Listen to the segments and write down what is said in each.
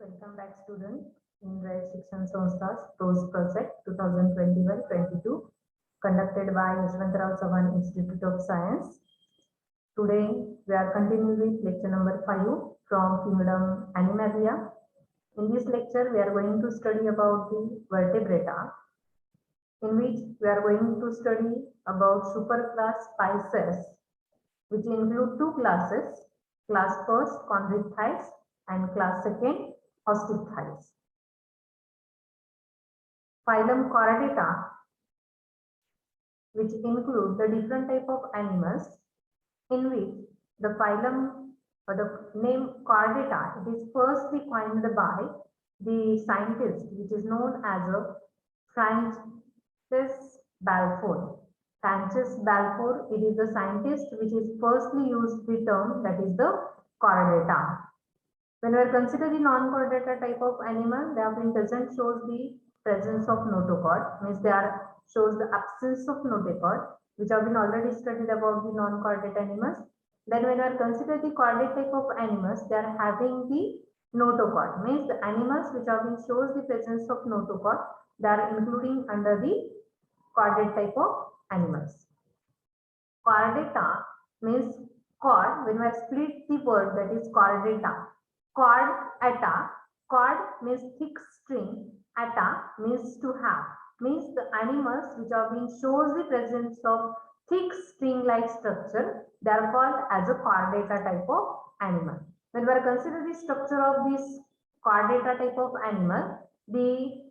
Welcome back students in Red Shikshan Sanstha's PROS Project 2021-22 conducted by Yashwantrao Savan Institute of Science. Today we are continuing with lecture number 5 from Kingdom Animalia. In this lecture we are going to study about the vertebrata, in which we are going to study about superclass Pisces, which include two classes, class first Chondrichthyes and class second Osteichthyes. Phylum Chordata, which include the different type of animals, in which the phylum or the name Chordata, it is firstly coined by the scientist which is known as a Francis Balfour. Francis Balfour, it is the scientist which is firstly used the term, that is the Chordata. When we consider the non-chordata type of animal, they have been doesn't shows the presence of notochord, means they are shows the absence of notochord, which have been already studied about the non-chordate animals. Then when we consider the chordate type of animals, they are having the notochord, means the animals which have been shows the presence of notochord, they are including under the chordate type of animals. Chordata means chord, when we split the word, that is chordata. Chordata, chord means thick string, ata means to have, means the animals which have been shows the presence of thick string like structure, they are called as a chordata type of animal. When we are considering the structure of this chordata type of animal, the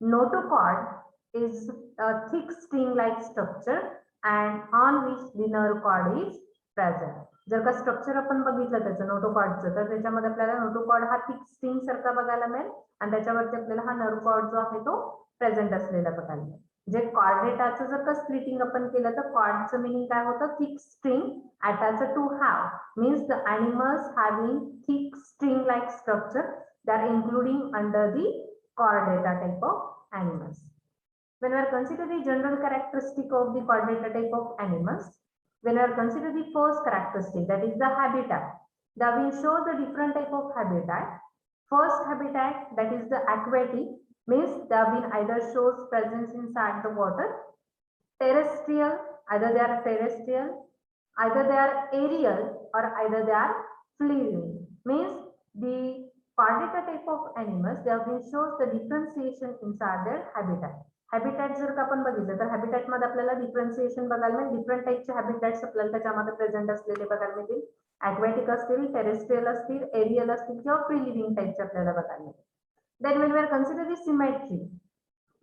notochord is a thick string like structure and on which the nerve cord is present. जर का structure आपण बघितलं त्याचं नोटोकॉर्डचं, तर त्याच्यामध्ये आपल्याला notochord हा thick string सारखा बघायला मिळेल आणि त्याच्यावरती आपल्याला हा नर्व कॉर्ड जो आहे तो प्रेझेंट असलेला बघायला मिळेल. जे कॉर्डेटाचं जर का स्प्लिटिंग आपण केलं तर कॉर्डचं मिनिंग काय होतं, थिक स्ट्रिंग, ॲटाचं to have, means the animals having thick string like structure, they are including under the chordata type of animals. When we are consider the general characteristic of the chordata type of animals, when we are consider the first characteristic, that is the habitat, that will show the different type of habitat. First habitat, that is the aquatic, means they have been either shows presence inside the water. Terrestrial, either they are terrestrial, either they are aerial, or either they are fleeing, means the chordata type of animals, they have been shows the differentiation inside their habitat. Habitat जर का आपण बघितलं तर habitat मध्ये आपल्याला differentiation बघायला मिळेल, different टाईपचे हॅबिटॅट्स आपल्याला त्याच्यामध्ये प्रेझेंट असलेले बघायला मिळतील. ॲक्वॅटिक असतील, टेरेस्ट्रियल असतील, एरियल असतील किंवा फ्री लिव्हिंग टाईपचे आपल्याला बघायला मिळतील. Then when we are consider the symmetry,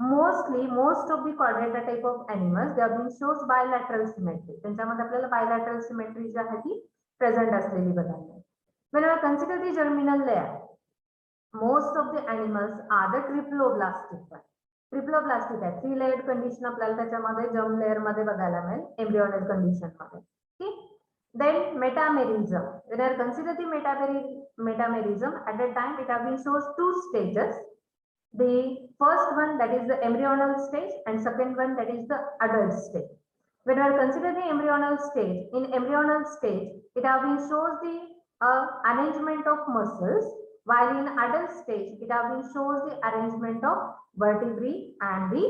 most of the chordata type of animals they have been shows bilateral symmetry, त्यांच्यामध्ये आपल्याला बायलॅटरल सिमेट्री जी आहे ती प्रेझेंट असलेली बघायला मिळेल. When we are consider the germinal layer, most of the animals are the triploblastic. Triploblastic आहे, 3 layered condition आपल्याला त्याच्यामध्ये जर्म लेयर मध्ये बघायला मिळेल, एम्ब्रियोनल कंडिशन मध्ये. ठीक. Then metamerism, when I consider the metamerism, at that time it have been shows two stages. The first one, that is the embryonal stage, and second one, that is the adult stage. When I consider the embryonal stage, in embryonal stage it have been shows the arrangement of muscles, while in adult stage it have been shows the arrangement of vertebrae and the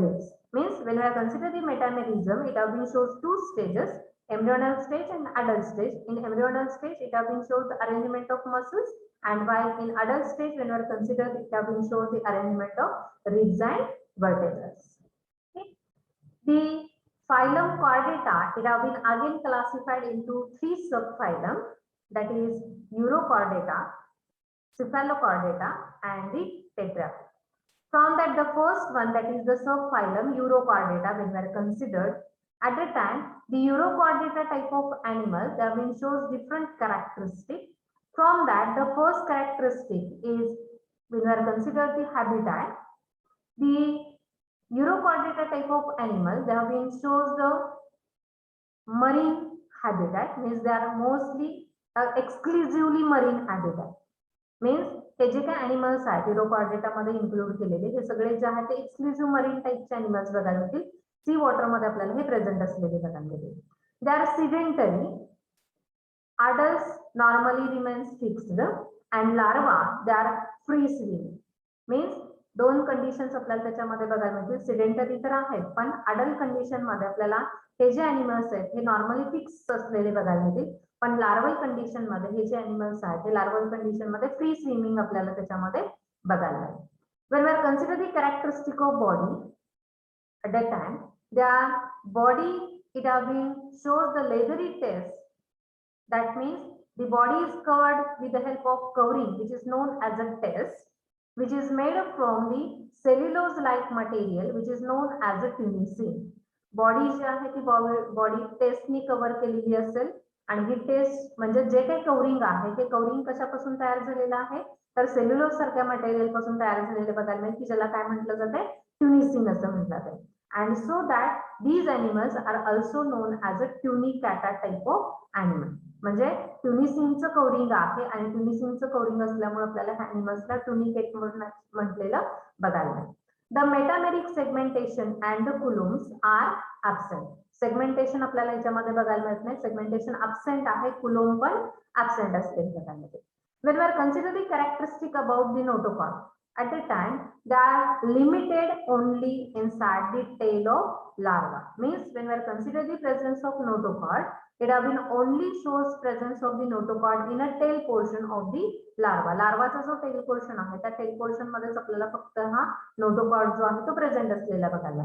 ribs. Means when we consider the metamerism, it have been shows two stages, embryonal stage and adult stage. In embryonal stage it have been shows the arrangement of muscles, and while in adult stage when we consider it have been shows the arrangement of ribs and vertebrae. Okay. The phylum Chordata, it have been again classified into 3 subphylum, that is Urochordata, Cephalochordata and the Tetra. From that, the first one, that is the subphylum Urochordata, when we are considered, at the time the Urochordata type of animal, they have been shows different characteristics. From that, the first characteristic is when we are considered the habitat, the Urochordata type of animal, they have been shows the marine habitat, means they are mostly exclusively marine habitat. Means हे जे काही animals आहेत युरोकॉर्डेटा मध्ये include केलेले हे सगळे जे आहेत ते exclusive marine टाईपचे अॅनिमल्स बघायला मिळतील. सी वॉटर मध्ये आपल्याला हे प्रेझेंट असलेले बघायला मिळतील. They are sedentary, adults normally remains fixed and larva they are free swimming. Means दोन कंडिशन्स आपल्याला त्याच्यामध्ये बघायला मिळतील. सिडेंटरी तर आहेत, पण अडल्ट कंडिशन मध्ये आपल्याला हे जे अॅनिमल्स आहेत हे नॉर्मली फिक्स असलेले बघायला मिळतील, पण लार्वल कंडिशन मध्ये हे जे अॅनिमल्स आहेत हे लार्वल कंडिशन मध्ये फ्री स्विमिंग आपल्याला त्याच्यामध्ये बघायला मिळेल. When we are consider the characteristic of body at that time, their body it have been shows the leathery taste. That means the body is covered with the help of covering, which is known as a test, which is made up from the cellulose-like material, which is known as a tunicin. Body जी आहे ती body टेस्टनी cover केलेली असेल आणि ही test म्हणजे जे काही covering आहे ते कव्हरिंग कशापासून तयार झालेलं आहे तर सेल्युलोज सारख्या मटेरियल पासून तयार झालेले बघायला मिळेल की ज्याला काय म्हटलं जाते ट्युनिसिन असं म्हटलं जाते. And so that these animals are also known as a tunicata type of animal. म्हणजे ट्युनिसिनचं कव्हरिंग आहे आणि ट्युनिसिनचं कव्हरिंग असल्यामुळे आपल्याला ह्या अॅनिमल्सला ट्युनिकेट म्हणून म्हटलेलं बघायला मिळेल. The metameric segmentation and the coulombs are absent. Segmentation आपल्याला याच्यामध्ये बघायला मिळत नाही. Segmentation absent आहे, coulomb पण absent असते त्याच्यामध्ये. When we are considering the characteristic about the notochord, at the time they are limited only inside the tail of larva. Means when we are considering the presence of notochord, it have been only shows presence of the notochord in a tail portion of the larva. लार्वाचा जो tell portion आहे त्या tell portion मध्येच आपल्याला फक्त हा notochord जो आहे तो प्रेझेंट असलेला बघायला.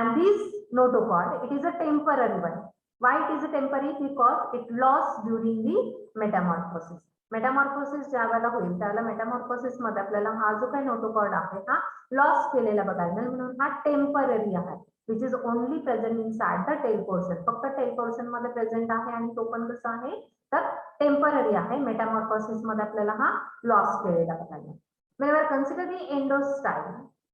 And this notochord it is a temporary one. Why it is a temporary? Because it loss during the Metamorphosis. Metamorphosis ज्या वेळेला होईल त्यावेळेला मेटामॉर्फोसिस मध्ये आपल्याला हा जो काही नोटोकॉर्ड आहे हा लॉस केलेला बघायला मिळेल, म्हणून हा टेम्पररी आहे. Which is only present inside the tail portion. फक्त टेल पोर्शन मध्ये प्रेझेंट आहे आणि तो पण कसा आहे तर टेम्पररी आहे. मेटामॉर्फोसिस मध्ये आपल्याला हा लॉस केलेला बघायला. When we consider the endostyle,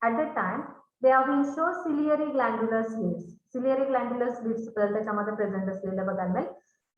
at that time they have been show ciliary glandular sleeves. Ciliary glandular sleeves त्याच्यामध्ये प्रेझेंट असलेले बघायला मिळेल.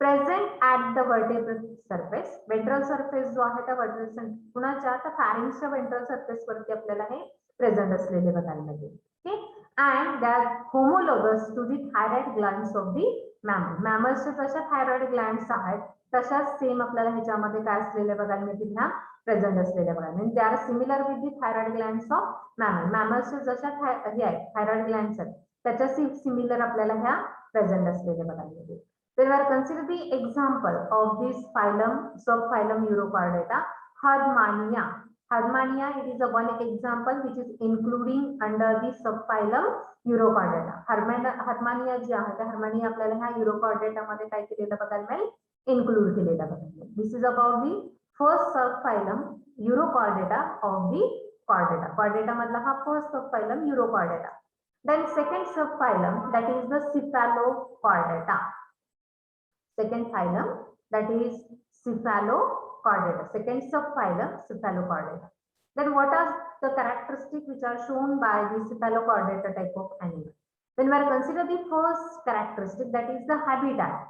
Present at the vertebral surface. Ventral surface जो आहे त्या वर्टेब्रल कुणाच्या तर फॅरिंगच्या वेंट्रल सरफेस वरती आपल्याला हे प्रेझेंट असलेले बघायला मिळेल. Okay. And that homologous to the thyroid glands of the mammal. मॅमल्सचे जशा थायरॉइड ग्लँड्स आहेत तशाच सेम आपल्याला ह्याच्यामध्ये काय असलेले बघायला मिळतील ना प्रेझेंट असलेल्या बघायला मिळेल. They are similar with the thyroid glands of mammal. मॅमल्सचे जशा हे आहेत थायरॉइड ग्लँड्स आहेत त्याच्या सिमिलर आपल्याला ह्या प्रेझेंट असलेल्या बघायला मिळतील. When we are consider the example of this phylum, subphylum Urochordata, Hardmania. Hardmania, it is a one example which is including under the subphylum Urochordata. Hardmania जी आहे त्या Hardmania आपल्याला ह्या Urochordata मध्ये काय केलेलं बघायला मिळेल include केलेलं बघायला मिळेल. This is about the first subphylum Urochordata of the Chordata. Chordata मधला हा first subphylum Urochordata. Then second subphylum that is the Cephalochordata. Second phylum that is Cephalochordata. Second subphylum Cephalochordata. Then what are the characteristics which are shown by the Cephalochordata type of animal? When we are consider the first characteristic that is the habitat.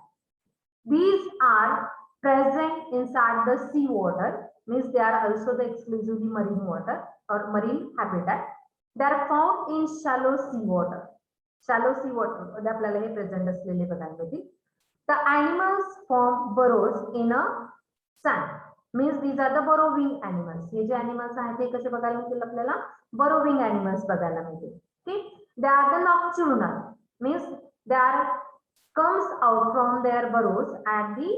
These are present inside the sea water, means they are also the exclusively marine water or marine habitat. They are found in shallow sea water. Shallow sea water मध्ये आपल्याला हे present असलेले बघायला मिळतील. The animals form burrows in a sand. Means these are the burrowing animals. Hey J animals आहेत ते कसे बघायला मिळतील आपल्याला burrowing animals बघायला मिळतील. ठीक. They are the nocturnal. Means they are comes out from their burrows at the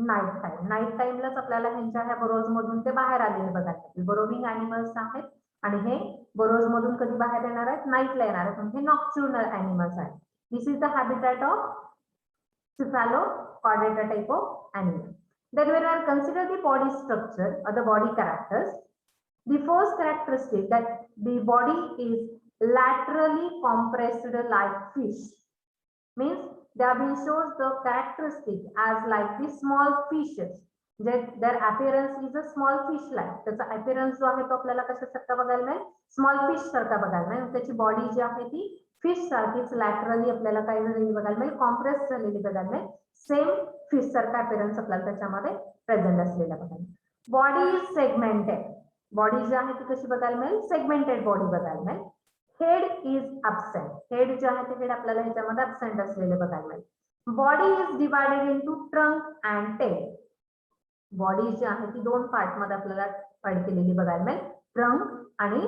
night time. Night time लाच आपल्याला ह्यांच्या ह्या burrows मधून ते बाहेर आलेले बघायला मिळतील. burrowing animals आहेत आणि हे burrows मधून कधी बाहेर येणार आहेत नाईटला येणार आहेत म्हणजे nocturnal animals आहेत. This is the habitat of Cephalochordata type of animal. Then when we consider the body structure or the body characters, the first characteristic that the body is laterally compressed like fish. Means they have been shows the characteristic as like the small fishes. Their appearance is a small fish like. त्याचा appearance जो आहे तो आपल्याला कशासारखा बघायला मिळेल small fish सारखा बघायला मिळेल. त्याची बॉडी जी आहे ती फिश सारखीच लॅटरली आपल्याला काय झालेली बघायला मिळेल कॉम्प्रेस झालेली बघायला मिळेल. सेम फिश सारखा अपीअरन्स आपल्याला त्याच्यामध्ये प्रेझेंट असलेला बघायला. Body is segmented. बॉडी जी आहे ती कशी बघायला मिळेल सेगमेंटेड बॉडी बघायला मिळेल. Head is absent. हेड जे आहे ते हेड आपल्याला ह्याच्यामध्ये अबसेंट असलेले बघायला मिळेल. Body is divided into trunk and tail. Body जी आहे ती दोन पार्ट मध्ये आपल्याला ऍड केलेली बघायला मिळेल. ट्रंक आणि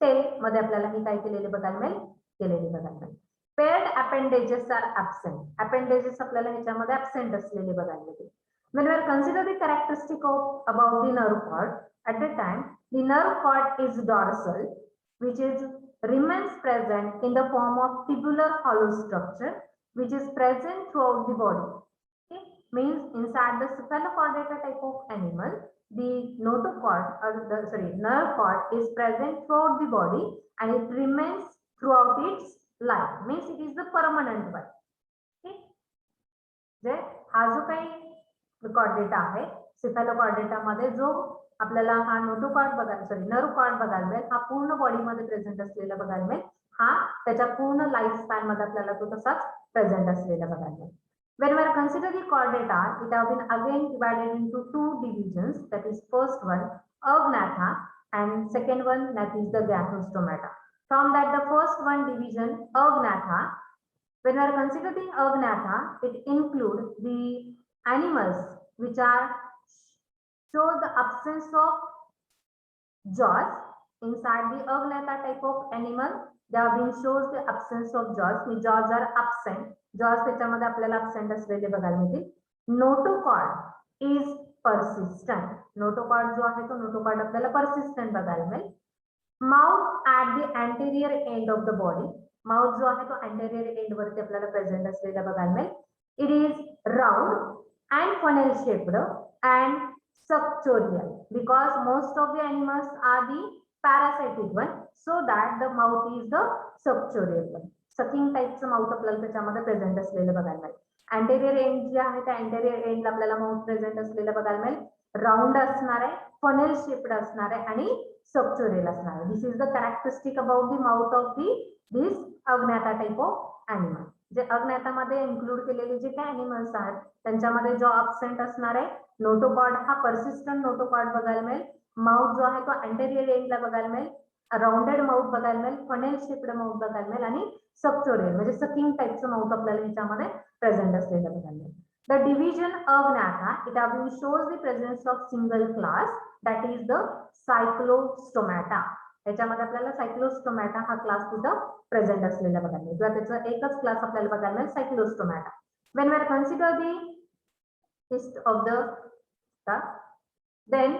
टेल मध्ये आपल्याला ही काय केलेली बघायला मिळेल, केलेली बघायला मिळेल. Paired appendages are absent. Appendages आपल्याला ह्याच्यामध्ये ऍब्सेंट असलेले बघायला मिळतील. When we are consider the characteristic of about the nerve cord, at that time the nerve cord is dorsal, which is remains present in the form of tubular hollow structure, which is present throughout the body. Okay, means inside the cephalochordata type of animal, the notochord or the nerve cord is present throughout the body and it remains throughout its life. Means it is the permanent one. Okay, जे हा जो काही Chordata आहे, सिफॅलोकॉर्डेटा मध्ये जो आपल्याला हा notochord बघायला nerve cord बघायला मिळेल, हा पूर्ण बॉडी मध्ये प्रेझेंट असलेला बघायला मिळेल. हा त्याच्या पूर्ण लाईफ स्पॅन मध्ये आपल्याला तो तसाच प्रेझेंट असलेला बघायला मिळेल. When we are consider the chordata, it have been again divided into two divisions. That is, first one agnatha and second one that is the gnathostomata. From that, the first one division agnatha. When we are considering agnatha, it include the animals which are show the absence of jaws. Inside the agnatha type of animal, they have been shows the absence of jaws. The jaws are absent. Jaws त्याच्यामध्ये आपल्याला absent असलेले बघायला मिळतील. Notochord is persistent. Notochord जो आहे तो notochord आपल्याला persistent बघायला मिळेल. Mouth at the anterior end of the body. Mouth जो आहे तो anterior end वरती आपल्याला present असलेला बघायला मिळेल. It is round and funnel shaped and suctorial, because most of the animals are the parasitic one, so that the mouth is the suctorial one. Sucking type चं mouth आपल्याला त्याच्यामध्ये present असलेलं बघायला मिळेल. अँटेरियर एंड जे आहे त्या anterior एंडला आपल्याला माउथ प्रेझेंट असलेलं बघायला मिळेल. राऊंड असणार आहे, फनेल शेप्ड असणार आहे आणि सब्चोरियल असणार आहे. This is the characteristic about the mouth of this agnatha type of animal. जे अग्नाथामध्ये इन्क्लूड केलेले जे काही एनिमल्स आहेत त्यांच्यामध्ये जो अब्सेंट असणार आहे नोटोकॉर्ड, हा पर्सिस्टंट नोटोकॉर्ड बघायला मिळेल. माउथ जो आहे तो अँटेरियर एंडला बघायला मिळेल. राउंडेड माउथ बघायला मिळेल, फनेल शेप्ड माउथ बघायला मिळेल आणि सब्चोरियल म्हणजे सकिंग टाइपचं माउथ आपल्याला ह्याच्यामध्ये प्रेझेंट असलेलं बघायला मिळेल. The division agnatha, it again shows the presence of single class, that is the cyclostomata. याच्यामध्ये आपल्याला सायक्लोस्टोमॅटा हा क्लास तिथं प्रेझेंट असलेला बघायला मिळेल. किंवा त्याचा एकच क्लास आपल्याला बघायला मिळेल, सायक्लोस्टोमॅटा. When we consider the list of the then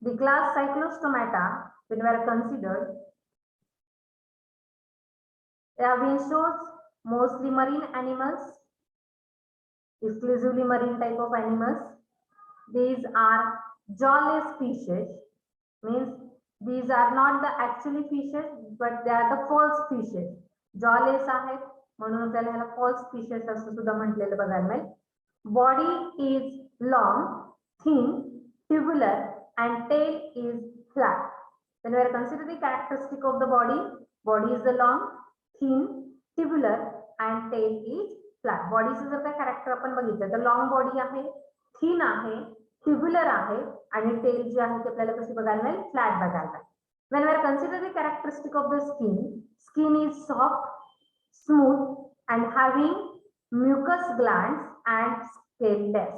the class cyclostomata, when we are considered, they have been shows mostly marine animals, exclusively marine type of animals. These are jawless fishes, means these are not the actually fishes but they are the false fishes. Jawless आहेत म्हणून त्याला ह्याला false fishes असं सुद्धा म्हटलेलं बघायला मिळेल. Body is long, thin, tubular and tail is flat. When we are considering the characteristic of the body is the long, thin, tubular and tail is flat. बॉडीचं जर काय कॅरेक्टर आपण बघितलं तर लॉंग बॉडी आहे, थिन आहे, tubular आहे आणि tell G आहे ती आपल्याला कशी बघायला मिळेल, फ्लॅट बघायला मिळेल. When we are considering the characteristic of the skin is soft, smooth and having mucus glands and scaleless.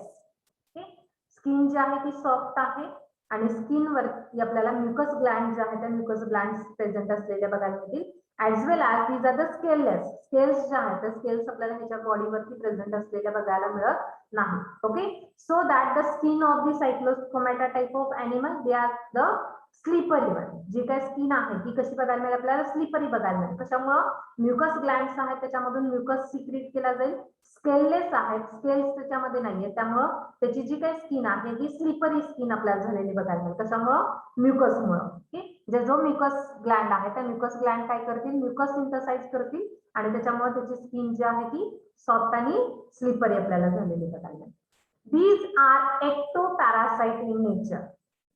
Okay, skin जी आहे ती सॉफ्ट आहे आणि स्किन वरती आपल्याला म्युकस ग्लँड जे आहे त्या म्युकस ग्लँड प्रेझेंट असलेल्या बघायला मिळतील. as well as these are the scaleless. Scales जे आहेत त्या स्केल्स आपल्याला ह्याच्या बॉडीवरती प्रेझेंट असलेल्या बघायला मिळत नाही. Okay, so that the skin of the cyclostomata type of animal they are the slippery one. जी काय स्किन आहे ती कशी बघायला मिळेल आपल्याला, स्लिपरी बघायला मिळेल. कशामुळं म्युकस ग्लँड्स आहेत त्याच्यामधून म्युकस सिक्रीट केला जाईल. स्केललेस आहेत, स्केल्स त्याच्यामध्ये नाहीये, त्यामुळं त्याची जी काही स्किन आहे ती स्लिपरी स्किन आपल्याला झालेली बघायला मिळेल. कशामुळं, म्युकसमुळं. ओके, जे जो म्युकस ग्लँड आहे त्या म्युकस ग्लँड काय करतील, म्युकस सिंथसाइज करतील आणि त्याच्यामुळे त्याची स्किन जी आहे ती सॉफ्ट आणि स्लिपरी आपल्याला झालेली बघायला मिळेल. These are ectoparasite in nature.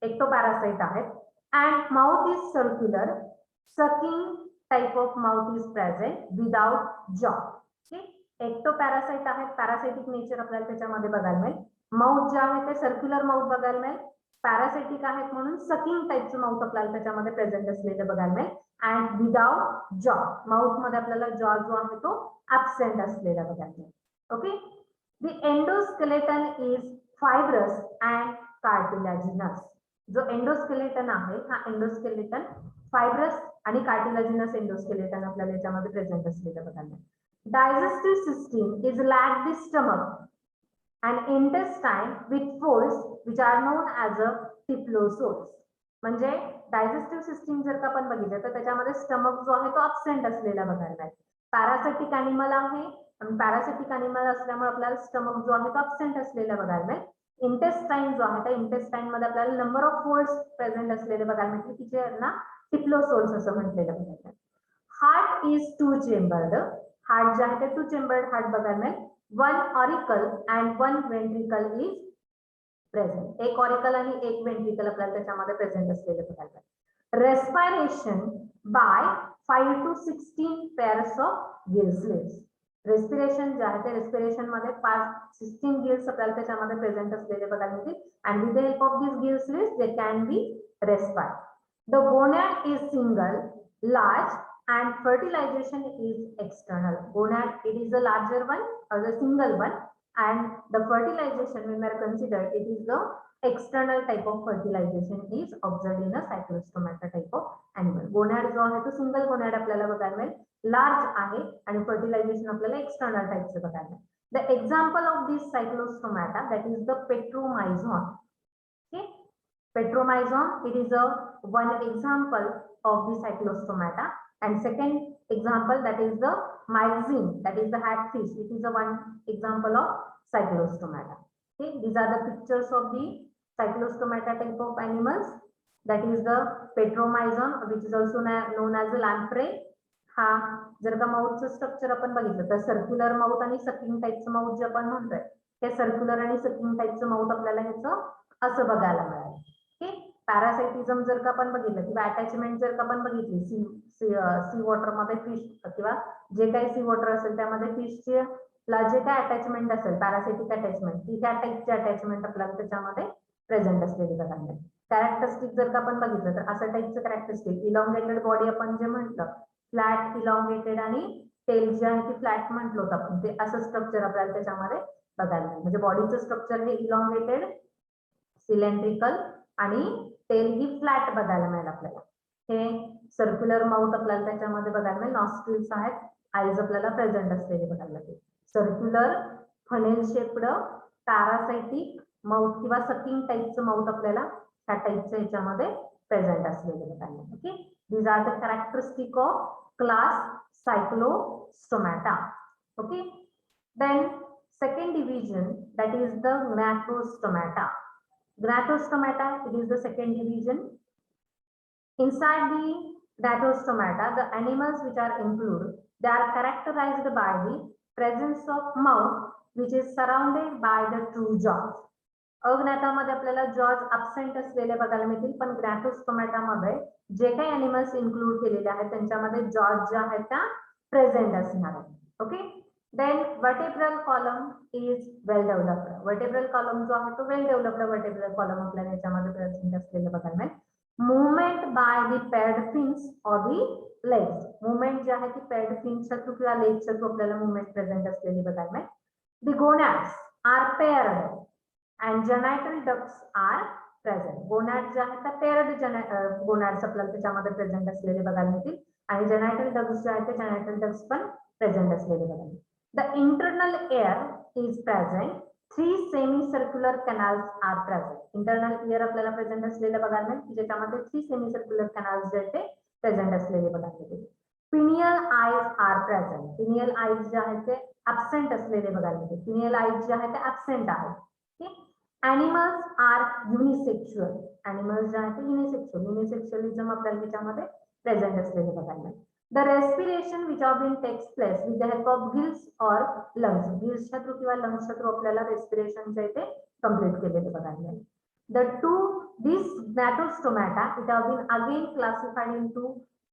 Ectoparasite आहेत and mouth is circular, sucking type of mouth is present without jaw. Okay, एक्टोपॅरासाइट आहेत, पॅरासाइटिक नेचर आपल्याला त्याच्यामध्ये बघायला मिळेल. माउथ जे आहे ते सर्क्युलर माउथ बघायला मिळेल. पॅरासाइटिक आहेत म्हणून सकिंग टाईपचं माउथ आपल्याला त्याच्यामध्ये प्रेझेंट असलेलं बघायला मिळेल. अँड विदाउट जॉ, माउथ मध्ये आपल्याला जॉ जो आहे तो ऍबसेंट असलेला बघायला मिळेल. Okay, the endoskeleton is fibrous and cartilaginous. जो एंडोस्केलेटन आहे हा एंडोस्केलेटन फायब्रस आणि कार्टिलॅजिनस एंडोस्केलेटन आपल्याला याच्यामध्ये प्रेझेंट असलेलं बघायला मिळेल. Digestive system is like the stomach and intestine with folds which are known as a typhlosoles. म्हणजे डायजेस्टिव्ह सिस्टीम जर का आपण बघितलं तर त्याच्यामध्ये स्टमक जो आहे तो अब्सेंट असलेला बघायला मिळेल. पॅरासिटिक अॅनिमल आहे आणि पॅरासिटिक अॅनिमल असल्यामुळे आपल्याला स्टमक जो आहे तो अब्सेंट असलेला बघायला मिळेल. इंटेस्टाईन जो आहे त्या इंटेस्टाईन मध्ये आपल्याला नंबर ऑफ फोल्ड्स प्रेझेंट असलेले बघायला मिळतील, तिचे ना टिप्लोसोल्स असं म्हटलेलं बघायला मिळेल. Heart is two chambered. Heart जे आहे ते टू चेंबर्ड हार्ट बघायला मिळेल. One auricle and one ventricle is present. एक ऑरिकल आणि एक वेंट्रिकल आपल्याला त्याच्यामध्ये प्रेझेंट असलेले बघायला मिळेल. Respiration by 5 to 16 pairs of gill sleeves. Respiration जे आहे ते रेस्पिरेशन मध्ये 16 गिल्स आपल्याला त्याच्यामध्ये प्रेझेंट असलेले बघायला मिळतील. And with the help of this gill sleeves they can be respired. The gonad is single, large and fertilization is external. Gonad, it is the larger one or the single one, and the fertilization when we are considered, it is the external type of fertilization is observed in a cyclostomata type of animal. Gonad जो आहे तो single gonad आपल्याला बघायला मिळेल, large आहे आणि fertilization आपल्याला external type चे बघायला मिळेल. The example of this cyclostomata, that is the petromyzon. Okay, petromyzon, it is a one example of the cyclostomata. And second example, that is the myxine, that is the hagfish. It is a one example of cyclostomata. Okay, these are the pictures of the cyclostomata type of animals. That is the petromyzon, which is also known as the lamprey. हा जर का माउथचं structure आपण बघितलं तर circular mouth आणि sucking टाईपचं mouth जे आपण म्हणतोय ते सर्क्युलर आणि सकिंग टाईपचं माउथ आपल्याला ह्याचं असं बघायला मिळालं. पॅरासाइटिझम जर का आपण बघितलं किंवा अटॅचमेंट जर का आपण बघितली सी वॉटर मध्ये फिश किंवा जे काही सी वॉटर असेल त्यामध्ये फिशचे ला जे काय अटॅचमेंट असेल पॅरासाइटिक अटॅचमेंट ती त्या टाईपची अटॅचमेंट आपल्याला त्याच्यामध्ये प्रेझेंट असलेली बघायला मिळेल. कॅरेक्टरिस्टिक जर का आपण बघितलं तर असं टाईपचं कॅरेक्टरिस्टिक इलॉंगेटेड बॉडी आपण जे म्हटलं फ्लॅट इलॉंगेटेड आणि टेल जे आहे ती फ्लॅट म्हटलं होतं आपण ते असं स्ट्रक्चर आपल्याला त्याच्यामध्ये बघायला मिळेल. म्हणजे बॉडीचं स्ट्रक्चर हे इलॉंगेटेड सिलेंड्रिकल आणि टेल ही फ्लॅट बघायला मिळेल आपल्याला. हे सर्क्युलर माउथ आपल्याला त्याच्यामध्ये बघायला मिळेल. नॉस्ट्रिल्स आहेत, आईज आपल्याला प्रेझेंट असलेले बघायला मिळेल. सर्क्युलर फनेल शेप्ड पॅरासाइटिक माउथ किंवा सकिंग टाईपचं माउथ आपल्याला ह्या टाईपच्या ह्याच्यामध्ये प्रेझेंट असलेले बघायला मिळेल. Okay, these are the characteristic of class cyclostomata. Okay, then second division, that is the gnathostomata. Gnathostomata, it is the second division. Inside the gnathostomata, the animals which are included, they are characterized by the presence of mouth which is surrounded by the two jaws. अज्ञातामध्ये आपल्याला jaws absent असलेले बघायला मिळतील, पण ग्नॅथोस्टोमॅटामध्ये जे काही animals include केलेले आहेत त्यांच्यामध्ये jaws ज्या आहेत त्या प्रेझेंट असणार आहेत. Okay, then vertebral column is well developed. Vertebral column जो आहे तो वेल डेव्हलप्ड वर्टेब्रल कॉलम आपल्याला याच्यामध्ये प्रेझेंट असलेले बघायला मिळेल. Movement by the paired fins or the legs. Movement जे आहे ती पेअर्ड फिन्सच्या थ्रू किंवा लेग्सच्या थ्रू आपल्याला मुवमेंट प्रेझेंट असलेली बघायला मिळेल. The gonads are paired and genital ducts are present. गोनॅड जे आहेत त्या पेअर्ड गोनॅड्स आपल्याला त्याच्यामध्ये प्रेझेंट असलेले बघायला मिळतील आणि जेनायटल डक्ट्स जे आहेत ते जेनायटल डक्ट्स पण प्रेझेंट असलेले बघायला मिळतील. The internal ear is present. 3 semicircular canals are present. Internal ear आपल्याला प्रेझेंट असलेले बघायला मिळेल ज्याच्यामध्ये 3 सेमीसर्क्युलर कॅनल्स जे आहेत ते प्रेझेंट असलेले बघायला मिळतील. Pineal eyes are present. Pineal eyes जे आहेत ते ऍबसेंट असलेले बघायला मिळतील. पिनियल आईज जे आहेत ते ऍबसेंट आहेत. Animals are unisexual. Animals जे आहेत ते युनिसेक्शुअल. युनिसेक्शुअलिझम आपल्याला त्याच्यामध्ये प्रेझेंट असलेले बघायला मिळेल. The respiration which of been takes place with the help of gills or lungs. गिल्सच्या थ्रू किंवा लंग्सच्या थ्रू आपल्याला रेस्पिरेशन जे ते कम्प्लीट केलेले बघायला मिळेल. These gnathostomata, it have been again classified into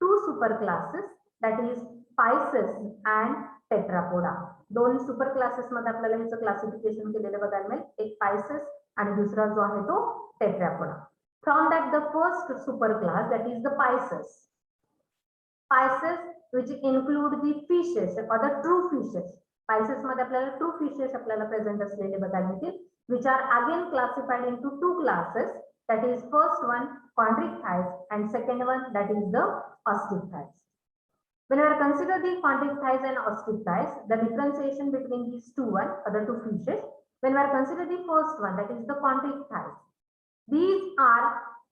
2 super classes, that is Pisces and Tetrapoda. दोन super classes मध्ये आपल्याला ह्याचं क्लासिफिकेशन केलेलं बघायला मिळेल, एक पायसेस आणि दुसरा जो आहे तो Tetrapoda. From that the first super class that is the Pisces. Pisces which include the fishes or the true fishes. Pisces मध्ये आपल्याला true fishes आपल्याला प्रेझेंट असलेले बघायला मिळतील, which are again classified into two classes, that is first one chondrichthyes and second one that is the osteichthyes. When we are consider the chondrichthyes and osteichthyes, the differentiation between these other two fishes, when we are consider the first one that is the chondrichthyes, these are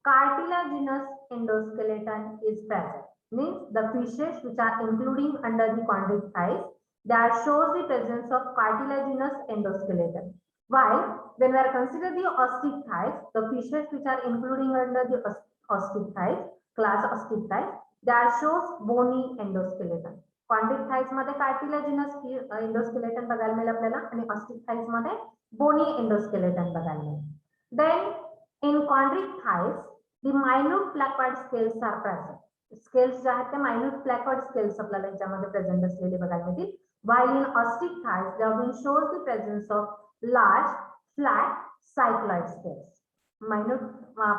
cartilaginous endoskeleton is present. Means the fishes which are including under the chondrichthyes, that shows the presence of cartilaginous endoskeleton. While when we are consider the osteichthyes, the fishes which are including under the osteichthyes, class osteichthyes, that shows bony endoskeleton. chondrichthyes मध्ये cartilaginous endoskeleton बघायला मिळेल आपल्याला आणि osteichthyes मध्ये bony endoskeleton बघायला मिळेल. Then in chondrichthyes, the minute placard scales are present. Scales जे आहेत ते मायन्यूट प्लॅकॉर्ड स्केल्स आपल्याला याच्यामध्ये प्रेझेंट असलेले बघायला मिळतील. while in osteichthyes there have been shows the presence of large flat cycloid scales. minute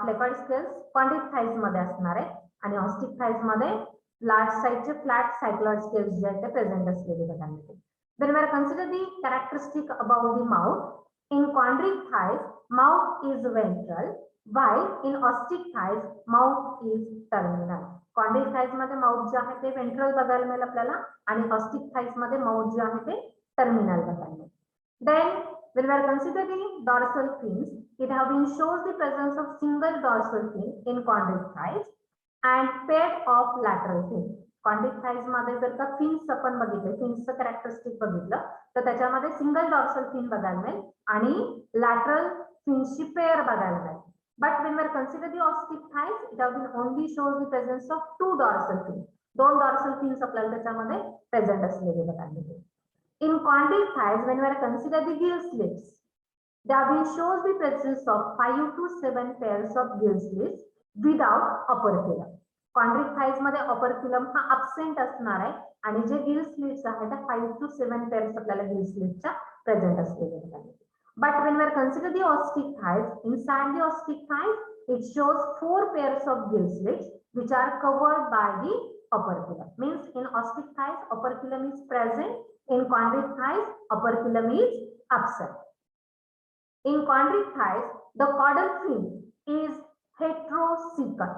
placard scales chondrichthyes मध्ये असणार आहे आणि osteichthyes मध्ये लार्ज साइजचे फ्लॅट सायक्लॉइड स्केल्स जे आहेत ते प्रेझेंट असलेले बघायला मिळतील. when we are consider the characteristic about the mouth, in chondrichthyes mouth is ventral while in osteichthyes mouth is terminal. chondrichthyes मध्ये माउथ जे आहे ते वेंट्रल बघायला मिळेल आपल्याला आणि osteichthyes मध्ये माउथ जे आहे ते टर्मिनल बघायला मिळेल. Then when we are considering dorsal fins, it have been shows the presence of single dorsal fin in chondrichthyes and pair of lateral fin. chondrichthyes मध्ये जर का फिन्स आपण बघितले, फिन्सचं कॅरेक्टरिस्टिक बघितलं तर त्याच्यामध्ये सिंगल डॉर्सल फिन बघायला मिळेल आणि लॅटरल फिन्सची पेअर बघायला मिळेल. But when we consider the osteichthyes, it have been only shows the presence of two dorsal fins. दोन dorsal fins आपल्याला त्याच्यामध्ये present असलेले बघायला मिळतील. In chondrichthyes, when we consider the gill slits, there have been shows the presence of 5 to 7 pairs of gill slits without operculum. chondrichthyes मध्ये operculum हा absent असणार आहे आणि जे gill slits आहेत त्या 5 to 7 pairs आपल्याला gill slitsच्या present असलेले बघायला मिळतील. But when we consider the osteichthyes, inside the osteichthyes, it shows 4 pairs of gill slits which are covered by the operculum. Means in osteichthyes, operculum is present. In chondrichthyes, operculum is absent. In chondrichthyes, the caudal fin is heterocecal,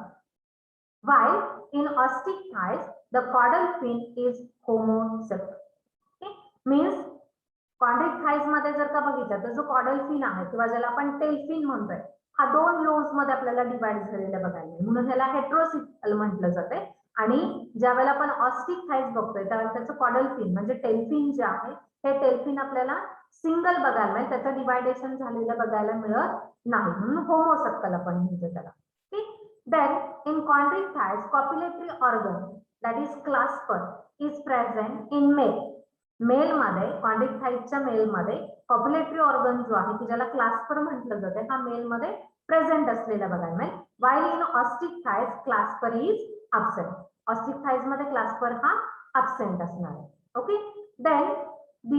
while in osteichthyes, the caudal fin is homocecal. Okay? Means chondrichthyes मध्ये जर का बघितलं तर जो caudal fin आहे किंवा ज्याला आपण टेल फिन म्हणतोय हा दोन लोब्स मध्ये आपल्याला डिवाइड झालेला बघायला मिळेल, म्हणून ह्याला हेटेरोसिकल म्हटलं जाते. आणि ज्या वेळेला आपण osteichthyes बघतोय त्यावेळेला त्याचं कॉडल फिन म्हणजे टेल फिन जे आहे हे टेल फिन आपल्याला सिंगल बघायला मिळेल, त्याचं डिवायडेशन झालेलं बघायला मिळत नाही, म्हणून होमोसेक्ल आपण म्हणतो त्याला. Then in chondrichthyes, copulatory organ that is clasper is present in male. Male मध्ये chondrichthyesच्या मेल मध्ये कॉप्युलेटरी ऑर्गन जो आहे की ज्याला क्लास्पर म्हटलं जाते हा मेल मध्ये प्रेझेंट असलेला बघायला मिळेल. while in osteichthyes clasper is absent. osteichthyes मध्ये क्लास्पर हा absent असणार आहे. Okay. then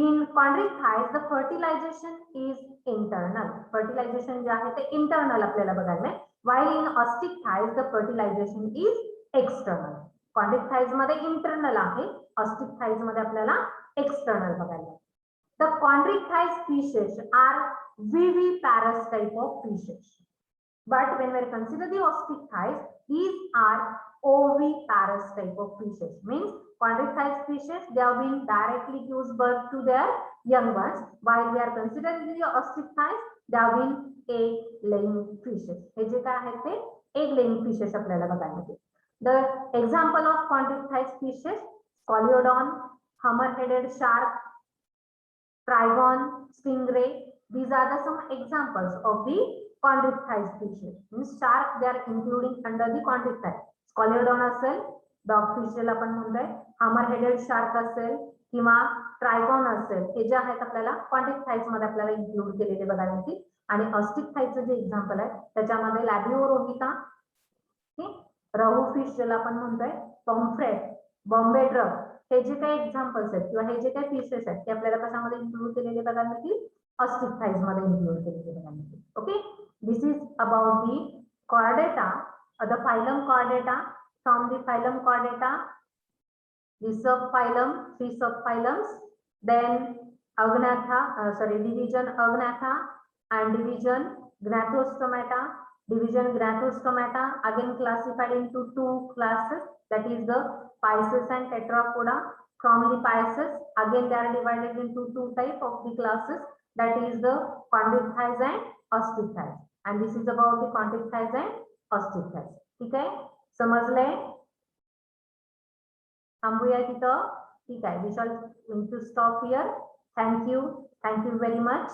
in chondrichthyes the fertilization is internal. fertilization जे आहे ते इंटरनल आपल्याला बघायला मिळेल. while in osteichthyes the fertilization is external. chondrichthyes मध्ये इंटरनल आहे, osteichthyes मध्ये आपल्याला external बघायला. The chondrichthyes species are viviparous type of fishes. But when we consider the osteichthyes, these are oviparous type of fishes. Means chondrichthyes species they have been directly gives birth to their young ones, while we are considering the osteichthyes they have been egg laying fishes. हे जे काय आहेत ते egg laying fishes आपल्याला बघायला मिळतील. The example of chondrichthyes species, Scoliodon, hammer-headed shark, trigon, stingray. These are the some examples of the chondrichthyes species. Means shark they are including under the chondrichthyes. Scoliodon असेल, dogfish ज्याला आपण म्हणतोय, hammer-headed shark असेल किंवा ट्रायगॉन असेल, हे जे आहेत आपल्याला chondrichthyes मध्ये आपल्याला इन्क्लूड केलेले बघायला मिळतील. आणि osteichthyes जे एक्झाम्पल आहे त्याच्यामध्ये लॅबिओरोहिता, रहू फिश ज्याला आपण म्हणतोय, पॉम्फ्रेट, बॉम्बे ड्रग, हे जे काही एक्झाम्पल्स आहेत किंवा हे जे काही पीसेस आहेत ते आपल्याला कशामध्ये इन्क्लूड केलेले बघायला मिळतील, ऑस्टिक मध्ये इन्क्लूड केलेले बघायला मिळतील. Okay, this is about the chordata, the phylum chordata. From the phylum chordata, the subphylum, 3 subphylums, then Agnatha, division Agnatha and division Gnathostomata. Division Gnathostomata again classified into 2 classes, that is the Pisces and Tetrapoda. From the Pisces, again they are divided into 2 type of the classes, that is the Condycthyes and Osteocytes. And this is about the Condycthyes and Osteocytes. ठीक आहे, समजले? थांबूया तिथं. ठीक आहे, we shall stop here. Thank you very much.